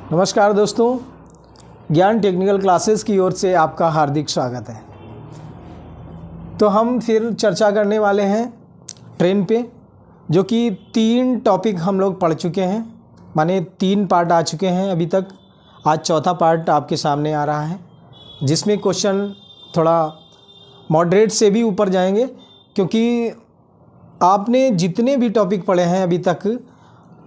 नमस्कार दोस्तों, ज्ञान टेक्निकल क्लासेस की ओर से आपका हार्दिक स्वागत है। तो हम फिर चर्चा करने वाले हैं ट्रेन पे, जो कि 3 टॉपिक हम लोग पढ़ चुके हैं, माने 3 पार्ट आ चुके हैं अभी तक। आज चौथा पार्ट आपके सामने आ रहा है, जिसमें क्वेश्चन थोड़ा मॉडरेट से भी ऊपर जाएंगे, क्योंकि आपने जितने भी टॉपिक पढ़े हैं अभी तक,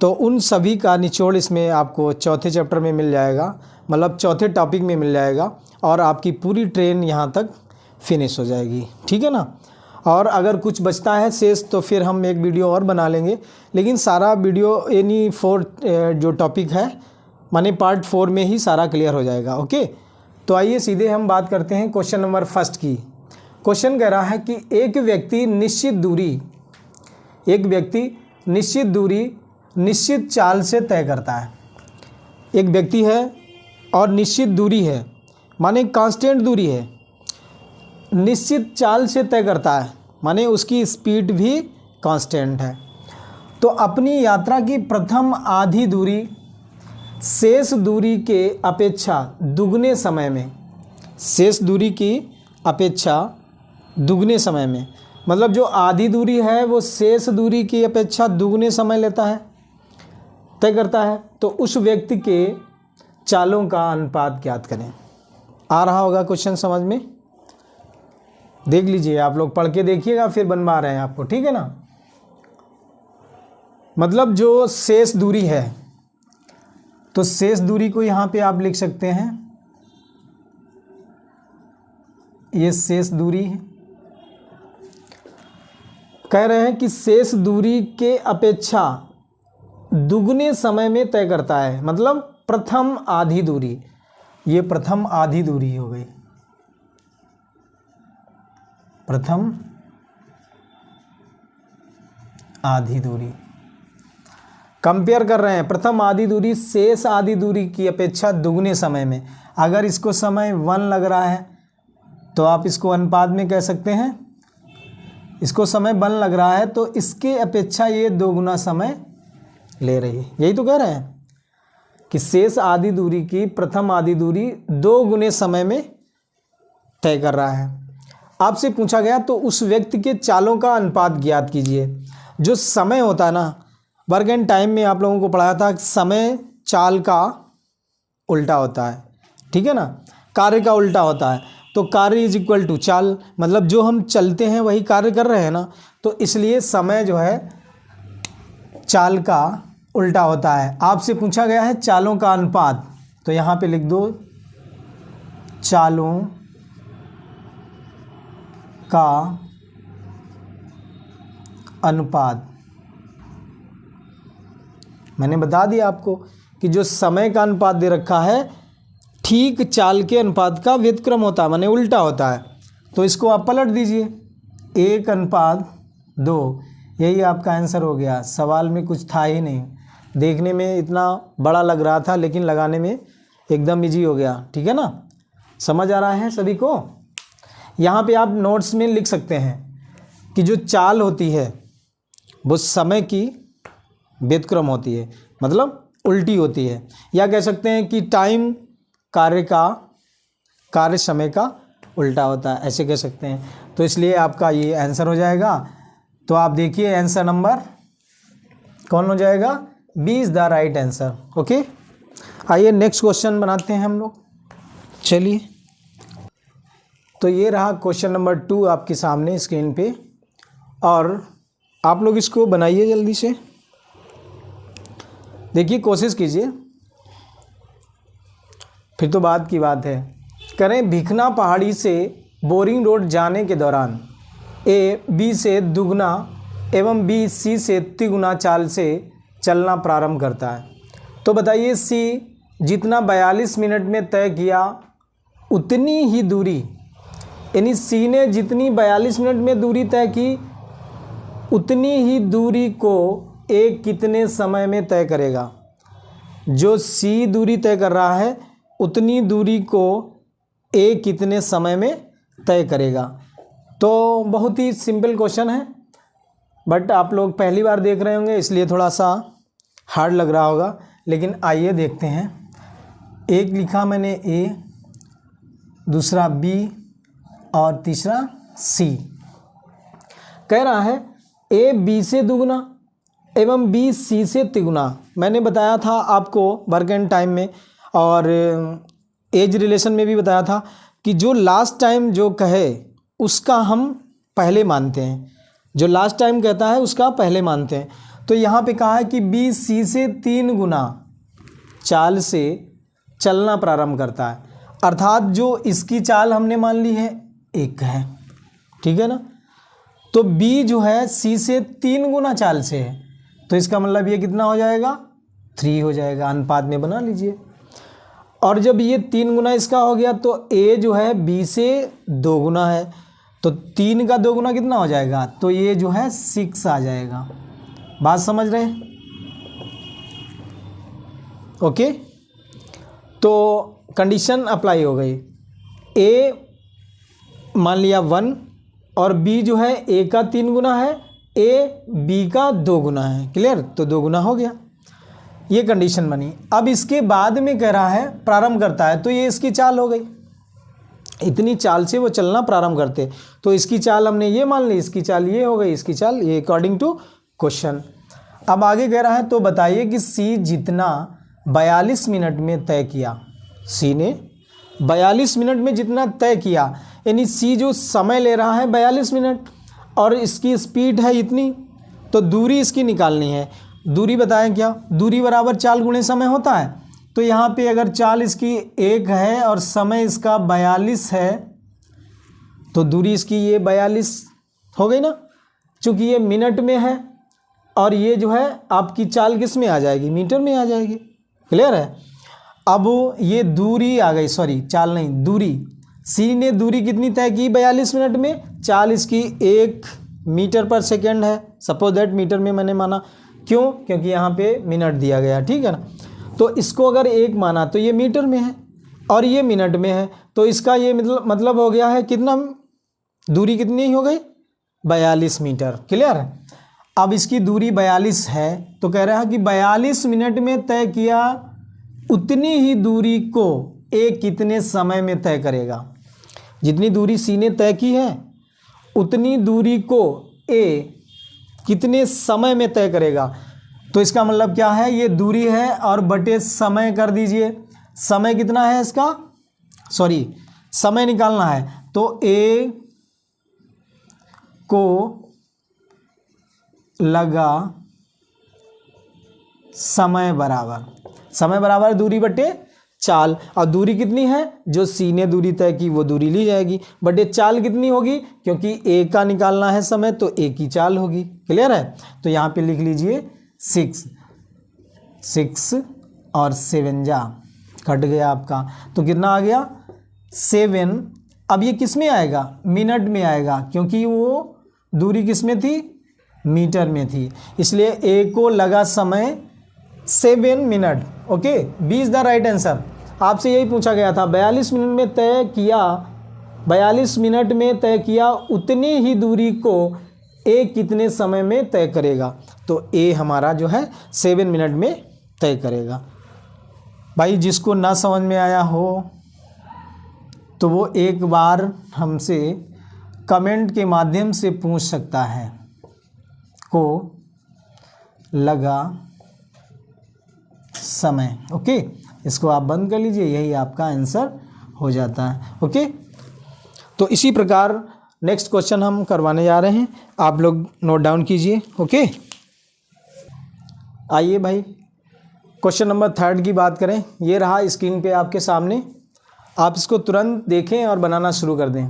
तो उन सभी का निचोड़ इसमें आपको चौथे चैप्टर में मिल जाएगा, मतलब चौथे टॉपिक में मिल जाएगा, और आपकी पूरी ट्रेन यहाँ तक फिनिश हो जाएगी। ठीक है ना। और अगर कुछ बचता है शेष तो फिर हम एक वीडियो और बना लेंगे, लेकिन सारा वीडियो यानी 4 जो टॉपिक है माने पार्ट 4 में ही सारा क्लियर हो जाएगा। ओके, तो आइए सीधे हम बात करते हैं क्वेश्चन नंबर 1 की। क्वेश्चन कह रहा है कि एक व्यक्ति निश्चित दूरी निश्चित चाल से तय करता है। एक व्यक्ति है और निश्चित दूरी है, माने कांस्टेंट दूरी है, निश्चित चाल से तय करता है, माने उसकी स्पीड भी कांस्टेंट है। तो अपनी यात्रा की प्रथम आधी दूरी शेष दूरी के अपेक्षा दुगने समय में, शेष दूरी की अपेक्षा दुगने समय में, मतलब जो आधी दूरी है वो शेष दूरी की अपेक्षा दुगने समय लेता है, तय करता है। तो उस व्यक्ति के चालों का अनुपात ज्ञात करें। आ रहा होगा क्वेश्चन समझ में? देख लीजिए, आप लोग पढ़ के देखिएगा, फिर बनवा रहे हैं आपको। ठीक है ना। मतलब जो शेष दूरी है, तो शेष दूरी को यहाँ पे आप लिख सकते हैं, ये शेष दूरी है। कह रहे हैं कि शेष दूरी के अपेक्षा दुगने समय में तय करता है, मतलब प्रथम आधी दूरी। ये प्रथम आधी दूरी हो गई, प्रथम आधी दूरी कंपेयर कर रहे हैं। प्रथम आधी दूरी शेष आधी दूरी की अपेक्षा दुगने समय में। अगर इसको समय 1 लग रहा है तो आप इसको अनुपात में कह सकते हैं, इसको समय 1 लग रहा है तो इसके अपेक्षा ये 2 गुना समय ले रही है। यही तो कह रहे हैं कि शेष आधी दूरी की प्रथम आधी दूरी 2 गुने समय में तय कर रहा है। आपसे पूछा गया तो उस व्यक्ति के चालों का अनुपात ज्ञात कीजिए। जो समय होता है ना, वर्क एंड टाइम में आप लोगों को पढ़ाया था, समय चाल का उल्टा होता है। ठीक है ना, कार्य का उल्टा होता है। तो कार्य इज इक्वल टू चाल, मतलब जो हम चलते हैं वही कार्य कर रहे हैं ना, तो इसलिए समय जो है चाल का उल्टा होता है। आपसे पूछा गया है चालों का अनुपात, तो यहाँ पे लिख दो चालों का अनुपात। मैंने बता दिया आपको कि जो समय का अनुपात दे रखा है ठीक चाल के अनुपात का व्युत्क्रम होता है, माने उल्टा होता है। तो इसको आप पलट दीजिए, 1:2, यही आपका आंसर हो गया। सवाल में कुछ था ही नहीं, देखने में इतना बड़ा लग रहा था लेकिन लगाने में एकदम इजी हो गया। ठीक है ना, समझ आ रहा है सभी को? यहाँ पे आप नोट्स में लिख सकते हैं कि जो चाल होती है वो समय की व्युत्क्रम होती है, मतलब उल्टी होती है, या कह सकते हैं कि टाइम कार्य समय का उल्टा होता है, ऐसे कह सकते हैं। तो इसलिए आपका ये आंसर हो जाएगा। तो आप देखिए आंसर नंबर कौन हो जाएगा? B is the right answer. Okay, आइए नेक्स्ट क्वेश्चन बनाते हैं हम लोग। चलिए, तो ये रहा क्वेश्चन नंबर 2 आपके सामने स्क्रीन पे, और आप लोग इसको बनाइए जल्दी से। देखिए, कोशिश कीजिए, फिर तो बात की बात है। करें, भिखना पहाड़ी से बोरिंग रोड जाने के दौरान ए बी से दुगना एवं बी सी से तिगुना चाल से चलना प्रारंभ करता है। तो बताइए सी जितना 42 मिनट में तय किया उतनी ही दूरी, यानी सी ने जितनी 42 मिनट में दूरी तय की उतनी ही दूरी को ए कितने समय में तय करेगा। जो सी दूरी तय कर रहा है उतनी दूरी को ए कितने समय में तय करेगा। तो बहुत ही सिंपल क्वेश्चन है, बट आप लोग पहली बार देख रहे होंगे इसलिए थोड़ा सा हार्ड लग रहा होगा, लेकिन आइए देखते हैं। एक लिखा मैंने ए, दूसरा बी और तीसरा सी। कह रहा है ए बी से दुगुना एवं बी सी से तिगुना। मैंने बताया था आपको वर्क एंड टाइम में और एज रिलेशन में भी बताया था कि जो लास्ट टाइम जो कहे उसका हम पहले मानते हैं, जो लास्ट टाइम कहता है उसका पहले मानते हैं। तो यहाँ पे कहा है कि बी सी से 3 गुना चाल से चलना प्रारंभ करता है, अर्थात जो इसकी चाल हमने मान ली है 1 है, ठीक है ना। तो बी जो है सी से 3 गुना चाल से है, तो इसका मतलब ये कितना हो जाएगा 3 हो जाएगा, अनुपात में बना लीजिए। और जब ये 3 गुना इसका हो गया तो ए जो है बी से 2 गुना है, तो 3 का 2 गुना कितना हो जाएगा, तो ये जो है 6 आ जाएगा। बात समझ रहे हैं? ओके, तो कंडीशन अप्लाई हो गई। ए मान लिया 1 और बी जो है ए का 3 गुना है, ए बी का 2 गुना है, क्लियर। तो 2 गुना हो गया, ये कंडीशन बनी। अब इसके बाद में कह रहा है प्रारंभ करता है, तो ये इसकी चाल हो गई, इतनी चाल से वो चलना प्रारंभ करते। तो इसकी चाल हमने ये मान ली, इसकी चाल ये हो गई, इसकी चाल ये, अकॉर्डिंग टू क्वेश्चन। अब आगे कह रहा है तो बताइए कि सी जितना 42 मिनट में तय किया, सी ने 42 मिनट में जितना तय किया, यानी सी जो समय ले रहा है 42 मिनट और इसकी स्पीड है इतनी, तो दूरी इसकी निकालनी है। दूरी बताएं क्या, दूरी बराबर चाल गुणे समय होता है। तो यहाँ पे अगर चाल इसकी 1 है और समय इसका 42 है, तो दूरी इसकी ये 42 हो गई ना, चूँकि ये मिनट में है और ये जो है आपकी चाल किस में आ जाएगी, मीटर में आ जाएगी, क्लियर है। अब ये दूरी आ गई, सॉरी चाल नहीं, दूरी। सी ने दूरी कितनी तय की 42 मिनट में, चाल इसकी 1 मीटर पर सेकेंड है, सपोज दैट मीटर में मैंने माना, क्यों, क्योंकि यहाँ पे मिनट दिया गया, ठीक है ना। तो इसको अगर 1 माना तो ये मीटर में है और ये मिनट में है, तो इसका ये मतलब हो गया है कितना, दूरी कितनी हो गई 42 मीटर, क्लियर है। अब इसकी दूरी 42 है, तो कह रहा है कि 42 मिनट में तय किया उतनी ही दूरी को ए कितने समय में तय करेगा। जितनी दूरी सी ने तय की है उतनी दूरी को ए कितने समय में तय करेगा। तो इसका मतलब क्या है, ये दूरी है और बटे समय कर दीजिए। समय कितना है इसका, सॉरी समय निकालना है, तो ए को लगा समय बराबर दूरी बटे चाल। और दूरी कितनी है, जो सी ने दूरी तय की वो दूरी ली जाएगी, बटे चाल कितनी होगी, क्योंकि ए का निकालना है समय, तो ए की चाल होगी, क्लियर है। तो यहाँ पे लिख लीजिए 6 और 7 जा कट गया आपका, तो कितना आ गया 7। अब ये किस में आएगा, मिनट में आएगा, क्योंकि वो दूरी किस में थी, मीटर में थी, इसलिए ए को लगा समय 7 minute. Okay, B is the right answer. आपसे यही पूछा गया था, 42 मिनट में तय किया, 42 मिनट में तय किया उतनी ही दूरी को ए कितने समय में तय करेगा। तो ए हमारा जो है 7 मिनट में तय करेगा। भाई जिसको ना समझ में आया हो तो वो एक बार हमसे कमेंट के माध्यम से पूछ सकता है, को लगा समय। ओके, इसको आप बंद कर लीजिए, यही आपका आंसर हो जाता है। ओके, तो इसी प्रकार नेक्स्ट क्वेश्चन हम करवाने जा रहे हैं, आप लोग नोट डाउन कीजिए। ओके, आइए भाई क्वेश्चन नंबर 3 की बात करें। ये रहा स्क्रीन पे आपके सामने, आप इसको तुरंत देखें और बनाना शुरू कर दें।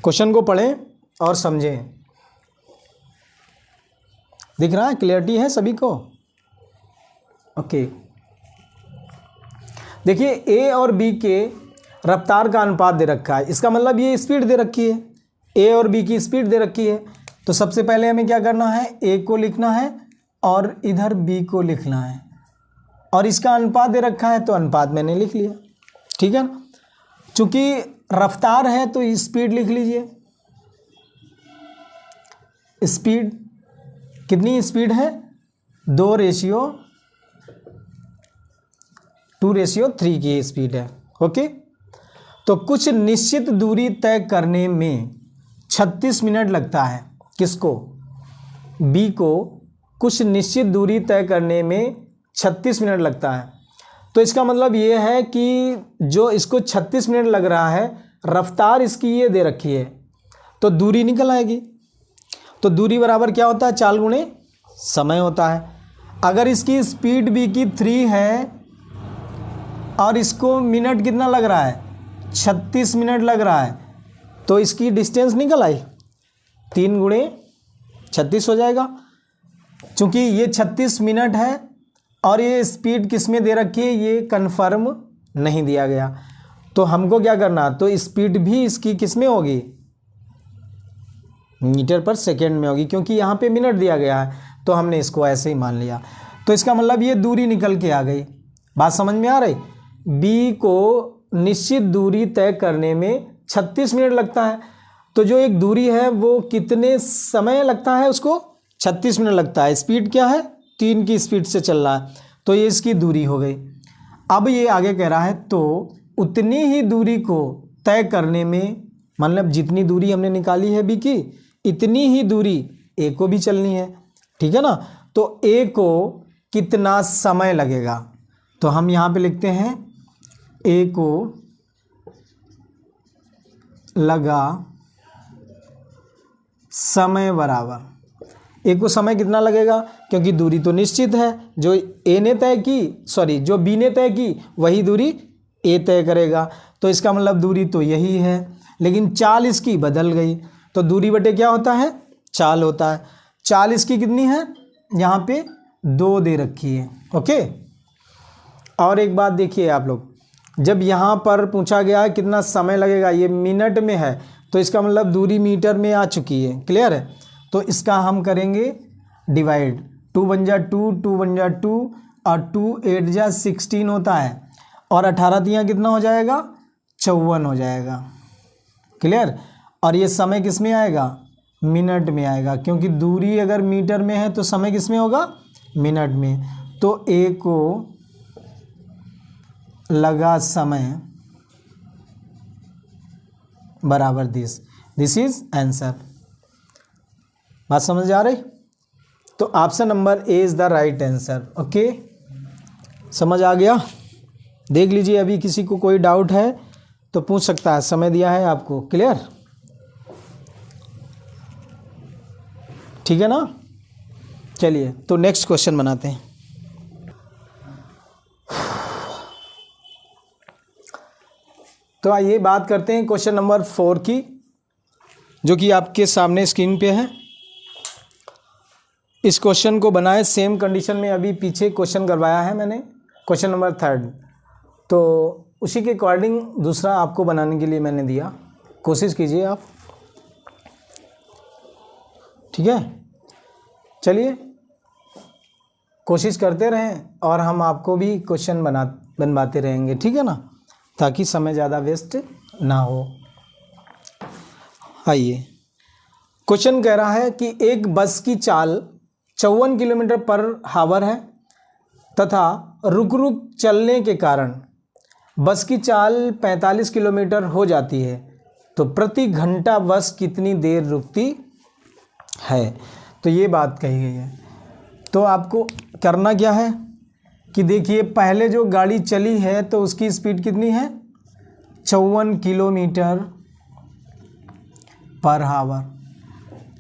क्वेश्चन को पढ़ें और समझें। दिख रहा है, क्लियरिटी है सभी को? ओके, देखिए ए और बी के रफ्तार का अनुपात दे रखा है, इसका मतलब ये स्पीड दे रखी है, ए और बी की स्पीड दे रखी है। तो सबसे पहले हमें क्या करना है, ए को लिखना है और इधर बी को लिखना है, और इसका अनुपात दे रखा है तो अनुपात मैंने लिख लिया, ठीक है ना। चूंकि रफ्तार है तो स्पीड लिख लीजिए। स्पीड कितनी स्पीड है, 2:1 2:3 की स्पीड है। ओके, तो कुछ निश्चित दूरी तय करने में 36 मिनट लगता है। किसको? बी को कुछ निश्चित दूरी तय करने में 36 मिनट लगता है। तो इसका मतलब ये है कि जो इसको 36 मिनट लग रहा है, रफ्तार इसकी ये दे रखी है, तो दूरी निकल आएगी। तो दूरी बराबर क्या होता है? चाल गुणे समय होता है। अगर इसकी स्पीड बी की 3 है और इसको मिनट कितना लग रहा है? 36 मिनट लग रहा है, तो इसकी डिस्टेंस निकल आई, 3 गुणे 36 हो जाएगा। चूंकि ये 36 मिनट है और ये स्पीड किस में दे रखी है, ये कन्फर्म नहीं दिया गया, तो हमको क्या करना? तो स्पीड भी इसकी किस में होगी? मीटर पर सेकेंड में होगी, क्योंकि यहाँ पे मिनट दिया गया है, तो हमने इसको ऐसे ही मान लिया। तो इसका मतलब ये दूरी निकल के आ गई। बात समझ में आ रही? बी को निश्चित दूरी तय करने में 36 मिनट लगता है, तो जो एक दूरी है वो कितने समय लगता है? उसको 36 मिनट लगता है। स्पीड क्या है? 3 की स्पीड से चल रहा है, तो ये इसकी दूरी हो गई। अब ये आगे कह रहा है तो उतनी ही दूरी को तय करने में, मतलब जितनी दूरी हमने निकाली है बी की, इतनी ही दूरी ए को भी चलनी है, ठीक है ना? तो ए को कितना समय लगेगा? तो हम यहाँ पे लिखते हैं ए को लगा समय बराबर, ए को समय कितना लगेगा? क्योंकि दूरी तो निश्चित है, जो ए ने तय की, सॉरी जो बी ने तय की वही दूरी ए तय करेगा, तो इसका मतलब दूरी तो यही है, लेकिन चाल इसकी बदल गई। तो दूरी बटे क्या होता है? चाल होता है। चाल इसकी कितनी है? यहाँ पे 2 दे रखी है। ओके, और एक बात देखिए आप लोग, जब यहाँ पर पूछा गया है कितना समय लगेगा, ये मिनट में है, तो इसका मतलब दूरी मीटर में आ चुकी है। क्लियर है? तो इसका हम करेंगे डिवाइड, 2 बन जा 2, 2 बन जा 2 और 2 8 जा 16 होता है, और 18 दिया कितना हो जाएगा? 54 हो जाएगा। क्लियर? और ये समय किस में आएगा? मिनट में आएगा, क्योंकि दूरी अगर मीटर में है तो समय किस में होगा? मिनट में। तो ए को लगा समय बराबर दिस इज आंसर। बात समझ आ रही? तो option number A is the right answer. Okay, समझ आ गया? देख लीजिए, अभी किसी को कोई डाउट है तो पूछ सकता है, समय दिया है आपको। क्लियर? ठीक है ना? चलिए तो नेक्स्ट क्वेश्चन बनाते हैं। तो आइए बात करते हैं क्वेश्चन नंबर 4 की, जो कि आपके सामने स्क्रीन पे है। इस क्वेश्चन को बनाए सेम कंडीशन में अभी पीछे क्वेश्चन करवाया है मैंने, क्वेश्चन नंबर 3, तो उसी के अकॉर्डिंग दूसरा आपको बनाने के लिए मैंने दिया। कोशिश कीजिए आप, ठीक है? चलिए कोशिश करते रहें और हम आपको भी क्वेश्चन बनवाते रहेंगे, ठीक है ना, ताकि समय ज़्यादा वेस्ट ना हो। आइए, क्वेश्चन कह रहा है कि एक बस की चाल 54 किलोमीटर पर हावर है तथा रुक रुक चलने के कारण बस की चाल 45 किलोमीटर हो जाती है, तो प्रति घंटा बस कितनी देर रुकती है? तो ये बात कही गई है। तो आपको करना क्या है कि देखिए, पहले जो गाड़ी चली है तो उसकी स्पीड कितनी है? 54 किलोमीटर पर हावर,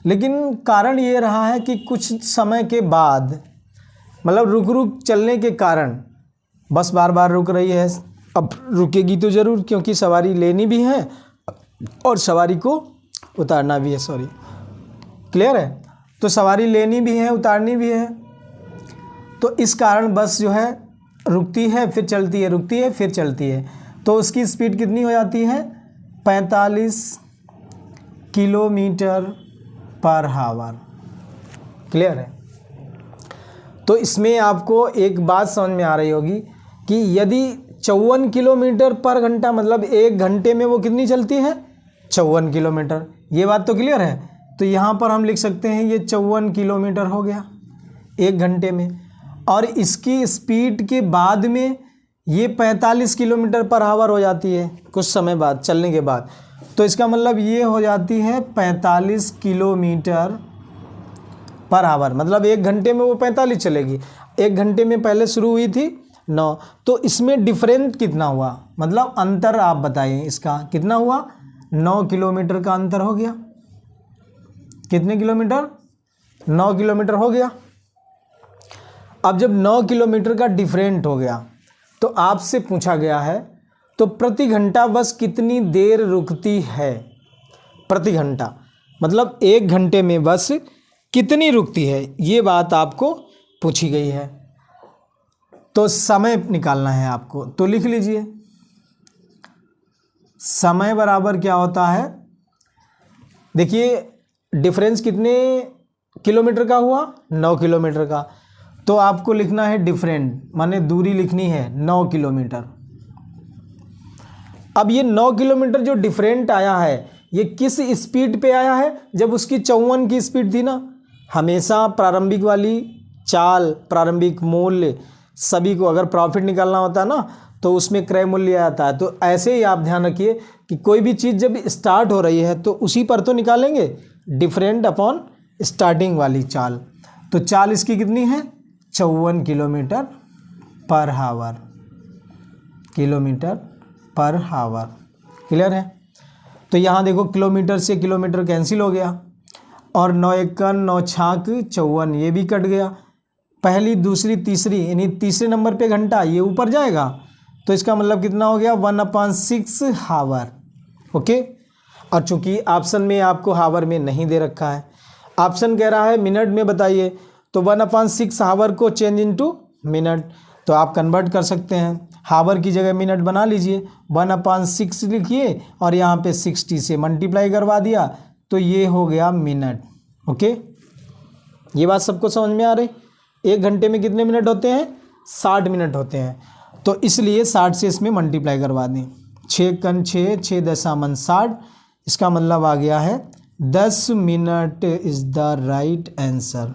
लेकिन कारण ये रहा है कि कुछ समय के बाद, मतलब रुक रुक चलने के कारण बस बार बार रुक रही है। अब रुकेगी तो ज़रूर, क्योंकि सवारी लेनी भी है और सवारी को उतारना भी है। सॉरी, क्लियर है? तो सवारी लेनी भी है, उतारनी भी है, तो इस कारण बस जो है रुकती है फिर चलती है, रुकती है फिर चलती है। तो उसकी स्पीड कितनी हो जाती है? 45 किलोमीटर पर हावर। क्लियर है? तो इसमें आपको एक बात समझ में आ रही होगी कि यदि 54 किलोमीटर पर घंटा, मतलब 1 घंटे में वो कितनी चलती है? 54 किलोमीटर। ये बात तो क्लियर है? तो यहाँ पर हम लिख सकते हैं ये 54 किलोमीटर हो गया 1 घंटे में, और इसकी स्पीड के बाद में ये 45 किलोमीटर पर आवर हो जाती है कुछ समय बाद चलने के बाद। तो इसका मतलब ये हो जाती है 45 किलोमीटर पर आवर, मतलब 1 घंटे में वो 45 चलेगी। 1 घंटे में पहले शुरू हुई थी 9, तो इसमें डिफरेंट कितना हुआ, मतलब अंतर आप बताइए इसका कितना हुआ। 9 किलोमीटर का अंतर हो गया। कितने किलोमीटर? 9 किलोमीटर हो गया। अब जब 9 किलोमीटर का डिफरेंट हो गया तो आपसे पूछा गया है तो प्रति घंटा बस कितनी देर रुकती है। प्रति घंटा मतलब 1 घंटे में बस कितनी रुकती है, ये बात आपको पूछी गई है। तो समय निकालना है आपको, तो लिख लीजिए समय बराबर क्या होता है। देखिए डिफरेंस कितने किलोमीटर का हुआ, 9 किलोमीटर का। तो आपको लिखना है डिफरेंट, माने दूरी लिखनी है 9 किलोमीटर। अब ये 9 किलोमीटर जो डिफरेंट आया है ये किस स्पीड पे आया है, जब उसकी 54 की स्पीड थी ना। हमेशा प्रारंभिक वाली चाल, प्रारंभिक मूल्य सभी को अगर प्रॉफिट निकालना होता है ना तो उसमें क्रय मूल्य आता है। तो ऐसे ही आप ध्यान रखिए कि कोई भी चीज़ जब स्टार्ट हो रही है तो उसी पर तो निकालेंगे, डिफरेंट अपॉन स्टार्टिंग वाली चाल। तो चाल इसकी कितनी है, 54 किलोमीटर पर हावर। किलोमीटर पर हावर, क्लियर है। तो यहाँ देखो किलोमीटर से किलोमीटर कैंसिल हो गया और 9 एकन 9 छाक 54 ये भी कट गया। पहली दूसरी तीसरी यानी तीसरे नंबर पे घंटा ये ऊपर जाएगा तो इसका मतलब कितना हो गया 1/6 हावर। ओके। और चूंकि ऑप्शन में आपको हावर में नहीं दे रखा है, ऑप्शन कह रहा है मिनट में बताइए, तो 1/6 हावर को चेंज इनटू मिनट तो आप कन्वर्ट कर सकते हैं। हावर की जगह मिनट बना लीजिए, 1/6 लिखिए और यहाँ पे 60 से मल्टीप्लाई करवा दिया तो ये हो गया मिनट। ओके, ये बात सबको समझ में आ रही। 1 घंटे में कितने मिनट होते हैं, 60 मिनट होते हैं, तो इसलिए 60 से इसमें मल्टीप्लाई करवा दें। 6 कन 6, 6 दशामन 60, इसका मतलब आ गया है 10 minute is the right answer.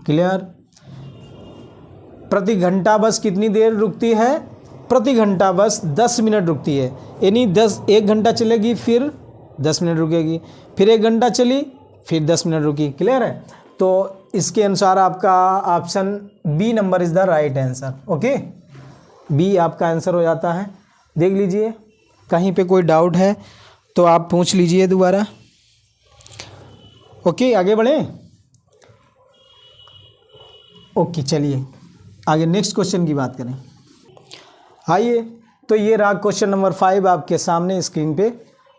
Clear. प्रति घंटा बस कितनी देर रुकती है, प्रति घंटा बस 10 मिनट रुकती है, यानी 1 घंटा चलेगी फिर 10 मिनट रुकेगी, फिर 1 घंटा चली फिर 10 मिनट रुकी। क्लियर है। तो इसके अनुसार आपका option B number is the right answer. Okay, B आपका आंसर हो जाता है। देख लीजिए कहीं पे कोई डाउट है तो आप पूछ लीजिए दोबारा। ओके, आगे बढ़ें। ओके, चलिए आगे नेक्स्ट क्वेश्चन की बात करें। आइए, तो ये रहा क्वेश्चन नंबर 5 आपके सामने स्क्रीन पे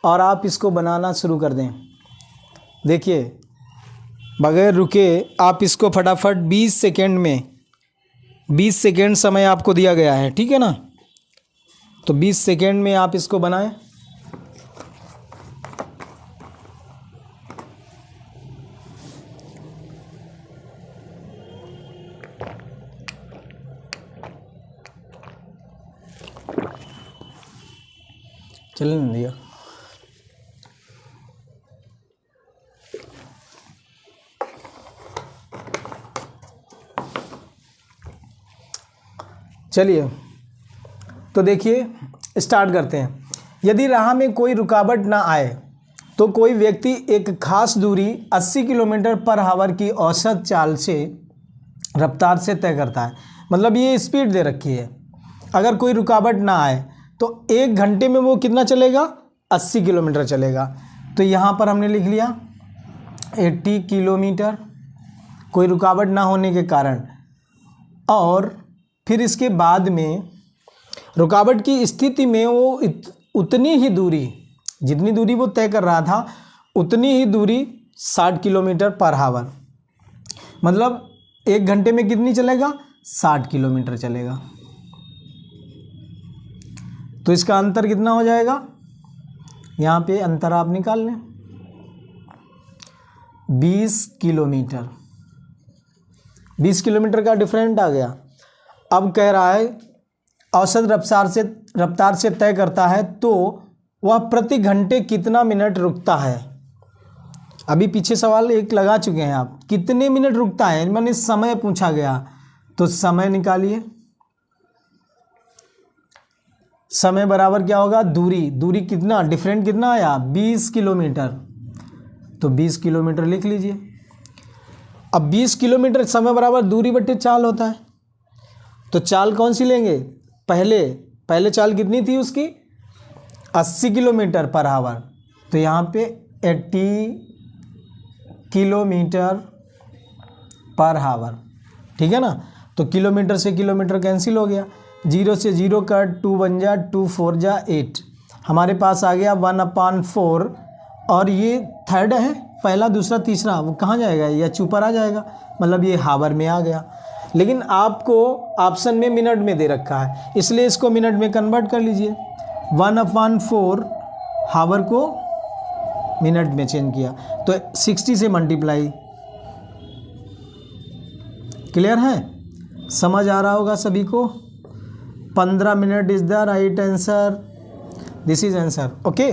और आप इसको बनाना शुरू कर दें। देखिए बगैर रुके आप इसको फटाफट 20 सेकेंड में, 20 सेकेंड समय आपको दिया गया है, ठीक है ना। तो 20 सेकेंड में आप इसको बनाएं। चलने नहीं दिया। चलिए तो देखिए स्टार्ट करते हैं। यदि राह में कोई रुकावट ना आए तो कोई व्यक्ति एक खास दूरी 80 किलोमीटर पर आवर की औसत चाल से रफ्तार से तय करता है। मतलब ये स्पीड दे रखी है। अगर कोई रुकावट ना आए तो 1 घंटे में वो कितना चलेगा, 80 किलोमीटर चलेगा। तो यहाँ पर हमने लिख लिया 80 किलोमीटर, कोई रुकावट ना होने के कारण। और फिर इसके बाद में रुकावट की स्थिति में वो उतनी ही दूरी, जितनी दूरी वो तय कर रहा था उतनी ही दूरी 60 किलोमीटर पर आवर, मतलब 1 घंटे में कितनी चलेगा, 60 किलोमीटर चलेगा। तो इसका अंतर कितना हो जाएगा, यहाँ पे अंतर आप निकाल लें 20 किलोमीटर। 20 किलोमीटर का डिफरेंट आ गया। अब कह रहा है औसत रफ्तार से तय करता है तो वह प्रति घंटे कितना मिनट रुकता है। अभी पीछे सवाल एक लगा चुके हैं आप, कितने मिनट रुकता है, मैंने समय पूछा गया। तो समय निकालिए, समय बराबर क्या होगा, दूरी, दूरी कितना डिफरेंट कितना आया 20 किलोमीटर, तो 20 किलोमीटर लिख लीजिए। अब 20 किलोमीटर समय बराबर दूरी बट्टे चाल होता है, तो चाल कौन सी लेंगे, पहले चाल कितनी थी उसकी 80 किलोमीटर पर आवर, तो यहाँ पे 80 किलोमीटर पर आवर, ठीक है ना। तो किलोमीटर से किलोमीटर कैंसिल हो गया, 0 से 0 कट, 2 बन जा, 2 4 जा 8, हमारे पास आ गया 1/4, और ये थर्ड है, पहला दूसरा तीसरा वो कहाँ जाएगा, या ऊपर आ जाएगा, मतलब ये हावर में आ गया। लेकिन आपको ऑप्शन में मिनट में दे रखा है, इसलिए इसको मिनट में कन्वर्ट कर लीजिए। 1/4 हावर को मिनट में चेंज किया, तो 60 से मल्टीप्लाई। क्लियर है, समझ आ रहा होगा सभी को। 15 minute is the right answer, this is answer, okay.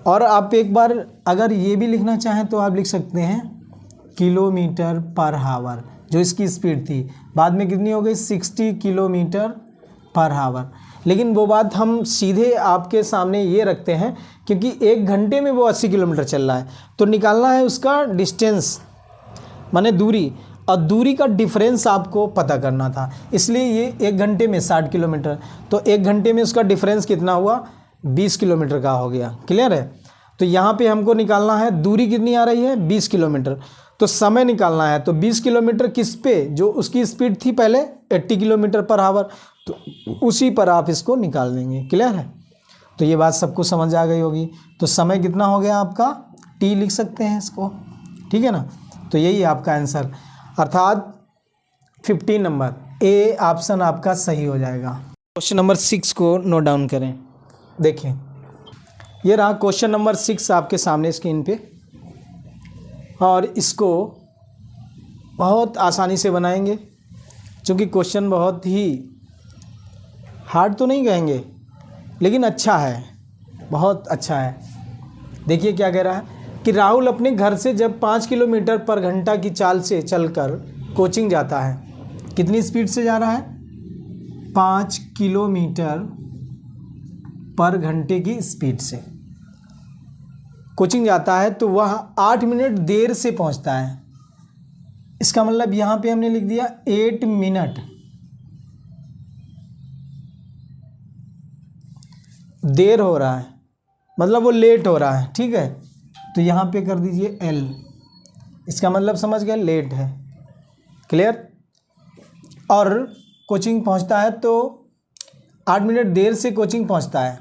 और आप एक बार अगर ये भी लिखना चाहें तो आप लिख सकते हैं किलोमीटर पर आवर, जो इसकी स्पीड थी, बाद में कितनी हो गई 60 किलोमीटर पर आवर। लेकिन वो बात हम सीधे आपके सामने ये रखते हैं क्योंकि 1 घंटे में वो 80 किलोमीटर चल रहा है, तो निकालना है उसका डिस्टेंस माने दूरी, और दूरी का डिफरेंस आपको पता करना था, इसलिए ये 1 घंटे में 60 किलोमीटर, तो 1 घंटे में उसका डिफरेंस कितना हुआ 20 किलोमीटर का हो गया। क्लियर है, तो यहाँ पे हमको निकालना है दूरी कितनी आ रही है 20 किलोमीटर, तो समय निकालना है, तो 20 किलोमीटर किस पे, जो उसकी स्पीड थी पहले 80 किलोमीटर पर आवर, तो उसी पर आप इसको निकाल देंगे। क्लियर है, तो ये बात सबको समझ आ गई होगी। तो समय कितना हो गया आपका, टी लिख सकते हैं इसको, ठीक है ना। तो यही है आपका आंसर, अर्थात 15 नंबर ए ऑप्शन आपका सही हो जाएगा। क्वेश्चन नंबर 6 को नोट डाउन करें। देखिए ये रहा क्वेश्चन नंबर 6 आपके सामने स्क्रीन पे, और इसको बहुत आसानी से बनाएंगे क्योंकि क्वेश्चन बहुत ही हार्ड तो नहीं कहेंगे लेकिन अच्छा है, बहुत अच्छा है। देखिए क्या कह रहा है कि राहुल अपने घर से जब 5 किलोमीटर पर घंटा की चाल से चलकर कोचिंग जाता है, कितनी स्पीड से जा रहा है 5 किलोमीटर पर घंटे की स्पीड से कोचिंग जाता है, तो वह 8 मिनट देर से पहुंचता है। इसका मतलब यहाँ पे हमने लिख दिया 8 मिनट देर हो रहा है, मतलब वो लेट हो रहा है, ठीक है। तो यहाँ पे कर दीजिए L, इसका मतलब समझ गए लेट है। क्लियर, और कोचिंग पहुँचता है तो 8 मिनट देर से कोचिंग पहुँचता है,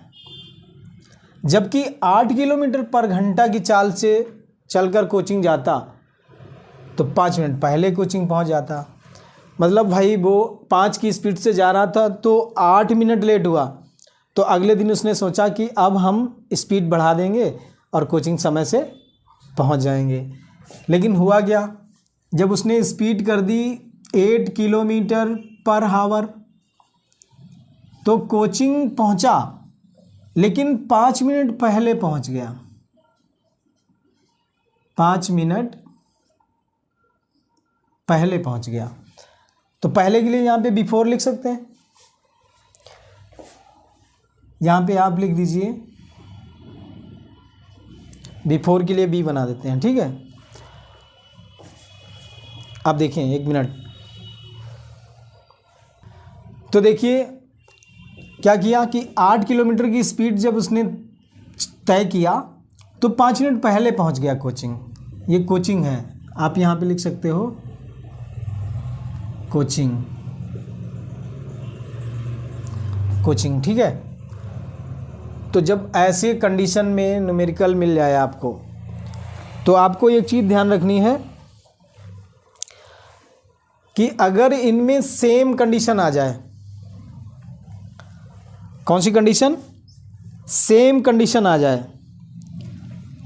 जबकि 8 किलोमीटर पर घंटा की चाल से चलकर कोचिंग जाता तो 5 मिनट पहले कोचिंग पहुंच जाता। मतलब भाई वो 5 की स्पीड से जा रहा था तो 8 मिनट लेट हुआ, तो अगले दिन उसने सोचा कि अब हम स्पीड बढ़ा देंगे और कोचिंग समय से पहुंच जाएंगे। लेकिन हुआ क्या, जब उसने स्पीड कर दी 8 किलोमीटर पर आवर तो कोचिंग पहुंचा, लेकिन 5 मिनट पहले पहुंच गया। 5 मिनट पहले पहुंच गया, तो पहले के लिए यहाँ पे बिफोर लिख सकते हैं, यहाँ पे आप लिख दीजिए बिफोर के लिए बी बना देते हैं, ठीक है। आप देखें 1 मिनट, तो देखिए क्या किया कि 8 किलोमीटर की स्पीड जब उसने तय किया तो 5 मिनट पहले पहुंच गया कोचिंग। ये कोचिंग है, आप यहाँ पे लिख सकते हो कोचिंग, कोचिंग, ठीक है। तो जब ऐसे कंडीशन में न्यूमेरिकल मिल जाए आपको, तो आपको एक चीज़ ध्यान रखनी है कि अगर इनमें सेम कंडीशन आ जाए, कौन सी कंडीशन, सेम कंडीशन आ जाए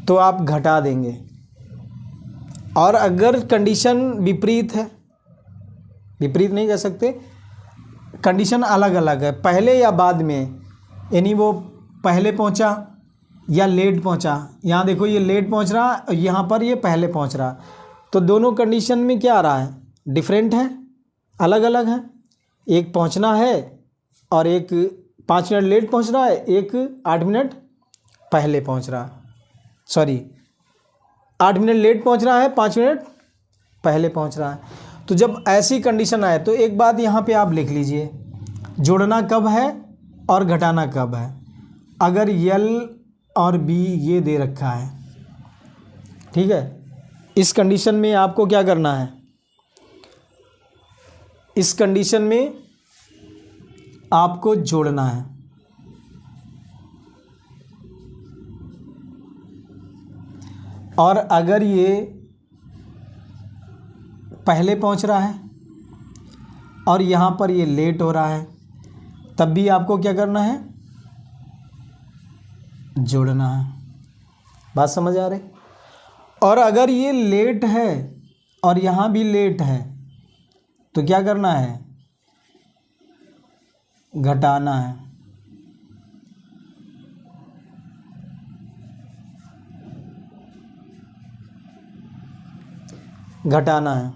तो आप घटा देंगे, और अगर कंडीशन विपरीत है, विपरीत नहीं कह सकते, कंडीशन अलग अलग है, पहले या बाद में, यानी वो पहले पहुंचा या लेट पहुंचा, यहाँ देखो ये लेट पहुंच रहा और यहाँ पर ये पहले पहुंच रहा, तो दोनों कंडीशन में क्या आ रहा है, डिफरेंट है, अलग अलग है, एक पहुंचना है और एक 5 मिनट लेट पहुंच रहा है, एक 8 मिनट पहले पहुंच रहा है, सॉरी 8 मिनट लेट पहुंच रहा है, 5 मिनट पहले पहुंच रहा है। तो जब ऐसी कंडीशन आए तो एक बात यहाँ पे आप लिख लीजिए, जोड़ना कब है और घटाना कब है। अगर यल और बी ये दे रखा है, ठीक है, इस कंडीशन में आपको क्या करना है, इस कंडीशन में आपको जोड़ना है। और अगर ये पहले पहुंच रहा है और यहाँ पर ये लेट हो रहा है, तब भी आपको क्या करना है, जोड़ना है। बात समझ आ रही? और अगर ये लेट है और यहाँ भी लेट है तो क्या करना है, घटाना है। घटाना है।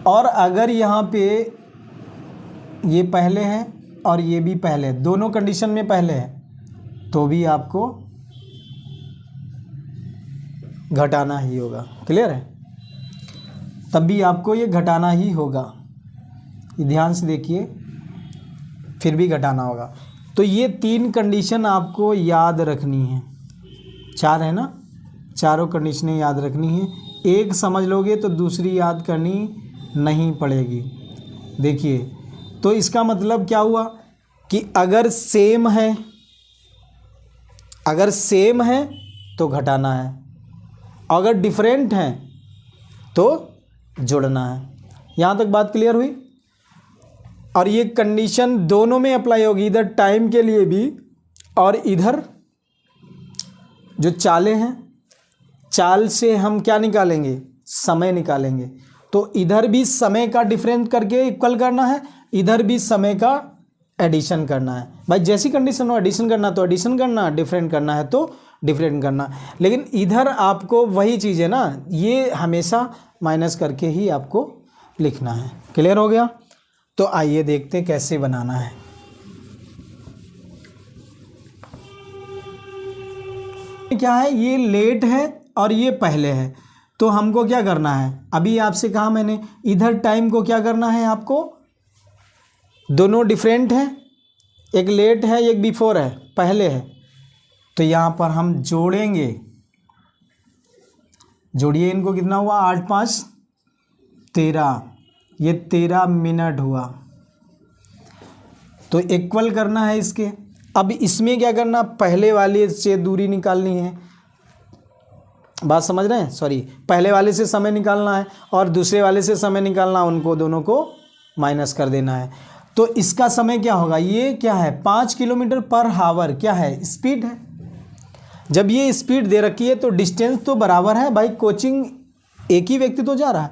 और अगर यहाँ पे ये पहले है और ये भी पहले, दोनों कंडीशन में पहले है, तो भी आपको घटाना ही होगा। क्लियर है? तब भी आपको ये घटाना ही होगा। ये ध्यान से देखिए, फिर भी घटाना होगा। तो ये 3 कंडीशन आपको याद रखनी है। 4 है ना, चारों कंडीशनें याद रखनी है। एक समझ लोगे तो दूसरी याद करनी नहीं पड़ेगी। देखिए, तो इसका मतलब क्या हुआ कि अगर सेम है, अगर सेम है तो घटाना है, अगर डिफरेंट है तो जोड़ना है। यहाँ तक बात क्लियर हुई? और ये कंडीशन दोनों में अप्लाई होगी, इधर टाइम के लिए भी और इधर जो चालें हैं, चाल से हम क्या निकालेंगे, समय निकालेंगे। तो इधर भी समय का डिफरेंस करके इक्वल करना है, इधर भी समय का एडिशन करना है। भाई जैसी कंडीशन हो, एडिशन करना तो एडिशन करना, डिफरेंट करना है तो डिफरेंट करना। लेकिन इधर आपको वही चीज़ है ना, ये हमेशा माइनस करके ही आपको लिखना है। क्लियर हो गया? तो आइए देखते हैं कैसे बनाना है। क्या है, ये लेट है और ये पहले है, तो हमको क्या करना है, अभी आपसे कहा मैंने, इधर टाइम को क्या करना है आपको, दोनों डिफरेंट हैं, एक लेट है एक बिफोर है, पहले है, तो यहाँ पर हम जोड़ेंगे। जोड़िए इनको, कितना हुआ, 8 5 13, ये 13 मिनट हुआ। तो इक्वल करना है इसके। अब इसमें क्या करना, पहले वाले से दूरी निकालनी है। बात समझ रहे हैं? सॉरी, पहले वाले से समय निकालना है और दूसरे वाले से समय निकालना, उनको दोनों को माइनस कर देना है। तो इसका समय क्या होगा, ये क्या है, 5 किलोमीटर पर हावर, क्या है, स्पीड है। जब ये स्पीड दे रखी है तो डिस्टेंस तो बराबर है भाई, कोचिंग एक ही व्यक्ति तो जा रहा है,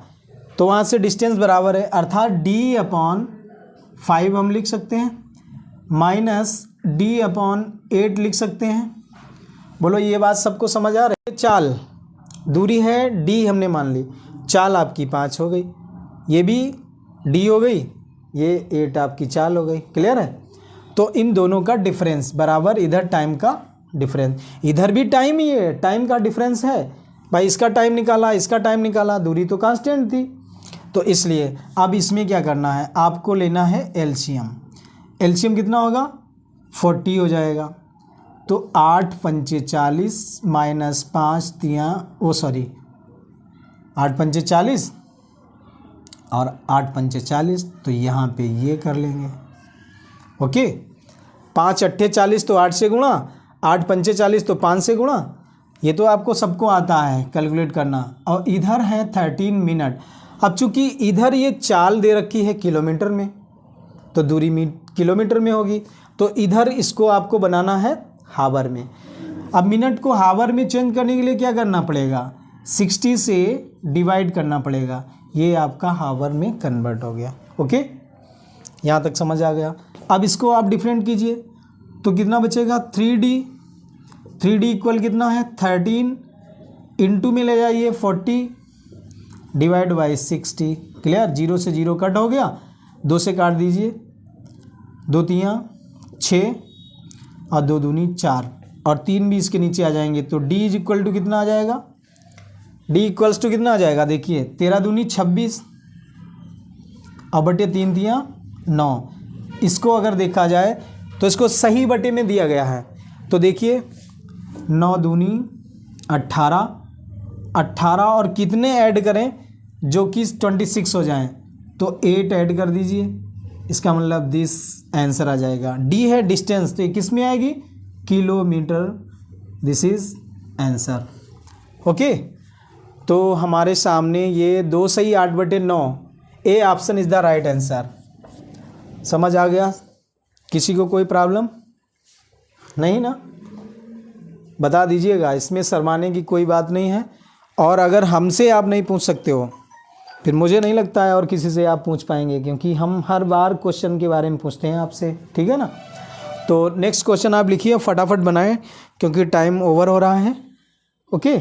तो वहाँ से डिस्टेंस बराबर है, अर्थात d/5 हम लिख सकते हैं, माइनस d/8 लिख सकते हैं। बोलो ये बात सबको समझ आ रही है? चाल दूरी है d हमने मान ली, चाल आपकी 5 हो गई, ये भी d हो गई, ये 8 आपकी चाल हो गई। क्लियर है? तो इन दोनों का डिफरेंस बराबर, इधर टाइम का डिफरेंस, इधर भी टाइम ही है, टाइम का डिफरेंस है भाई, इसका टाइम निकाला इसका टाइम निकाला, दूरी तो कांस्टेंट थी। तो इसलिए अब इसमें क्या करना है, आपको लेना है एलसीएम। एलसीएम कितना होगा, 40 हो जाएगा। तो 8 पंचे 40 माइनस 5 तियाँ, ओ सॉरी 8 पंचे 40 और 8 पंचे 40, तो यहाँ पे ये कर लेंगे। ओके, 5 अट्ठे 40 तो 8 से गुणा, 8 पंचे 40 तो 5 से गुणा, ये तो आपको सबको आता है कैलकुलेट करना। और इधर है 13 मिनट। अब चूंकि इधर ये चाल दे रखी है किलोमीटर में, तो दूरी किलोमीटर में होगी, तो इधर इसको आपको बनाना है हावर में। अब मिनट को हावर में चेंज करने के लिए क्या करना पड़ेगा, 60 से डिवाइड करना पड़ेगा, ये आपका हावर में कन्वर्ट हो गया। ओके, यहाँ तक समझ आ गया? अब इसको आप डिफरेंट कीजिए तो कितना बचेगा, 3D इक्वल कितना है, 13 इंटू में ले जाइए 40 डिवाइड बाई 60। क्लियर? 0 से 0 कट हो गया, 2 से काट दीजिए, 2 तियाँ 6 और 2 दूनी 4 और 3 भी इसके नीचे आ जाएंगे, तो D इज इक्वल टू कितना आ जाएगा, D इक्वल्स टू कितना आ जाएगा, देखिए 13 दूनी 26 और बटे 3 तियाँ 9। इसको अगर देखा जाए तो इसको सही बटे में दिया गया है, तो देखिए 9 दूनी 18, 18 और कितने ऐड करें जो कि 26 हो जाएं, तो 8 ऐड कर दीजिए, इसका मतलब दिस आंसर आ जाएगा। डी है डिस्टेंस, तो ये किस में आएगी, kilometre, this is answer. Okay, तो हमारे सामने ये 2 सही 8/9, A option is the right answer. समझ आ गया, किसी को कोई प्रॉब्लम नहीं ना, बता दीजिएगा, इसमें शर्माने की कोई बात नहीं है। और अगर हमसे आप नहीं पूछ सकते हो फिर मुझे नहीं लगता है और किसी से आप पूछ पाएंगे, क्योंकि हम हर बार क्वेश्चन के बारे में पूछते हैं आपसे, ठीक है ना। तो नेक्स्ट क्वेश्चन आप लिखिए, फटाफट बनाएं क्योंकि टाइम ओवर हो रहा है। ओके।